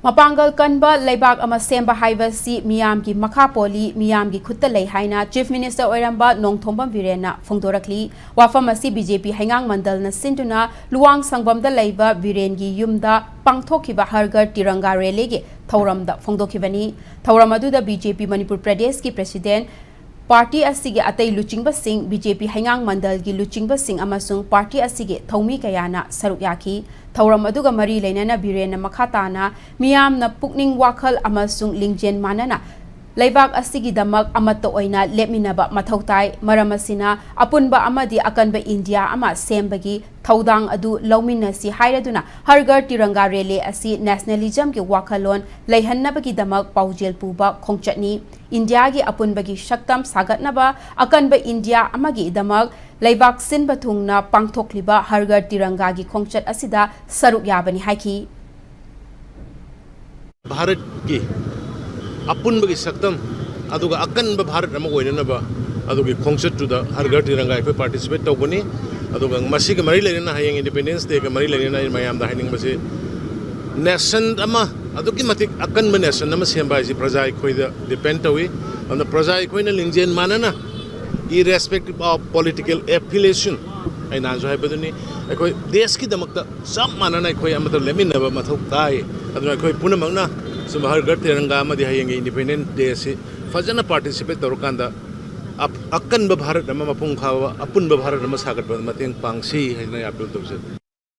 Mapangal kanba leibak ama semba haibasi miyamgi makapoli miyamgi khutta lei haina Chief Minister oiramba Nongthombam Biren na phongdorakli wafamasi BJP hangang mandal na sinduna luwang sangbamda leiba Biren gi yumda pangthokhiba hargar tiranga rally ge thauramda phongdokhibani thauram aduda BJP Manipur Pradesh ki President Party asige atay luchingba sing BJP hangang mandal gi luchingba sing amasung party asige thomi kayana saruk yaki thauram aduga mari leinana Biren na makhatana miyam na pukning wakhal amasung lingjen manana leibak asigi damak amato oina lepminaba mathautai maramasina apunba amadi akanba India ama sembagi thaudang adu lawminasi hairaduna hargar tiranga rally asi nationalism ge wakhalon leihannabagi damak paujel puba khongchatni India gi apunbagi shaktam sagatnaba akanba India amagi damak leibak sinba thungna pangthokliba hargar tiranga gi khongchat asida saruk yabani haiki Bharat ki apun bagi saktam aduga akan Bharat nama ko inana aduga khongchat tu da hargar tiranga ko participate tawbani aduga masi ke mari lena hayang independence day ke mari lena mayam da hining masi nation ama adugi matik akan nation nama semba ji praja ko da depend tawi on the praja ko na lingjen manana irrespective of political affiliation ai na jo haibaduni ko desh ki damakta sam manana ko amata lemin na mathau tai aduna ko punamangna hargar tiranga amadi hayang independent day se fajana participate torukanda akan Bharat nama mapung khawa apun Bharat nama sagat mateng pangsi haina apil tawse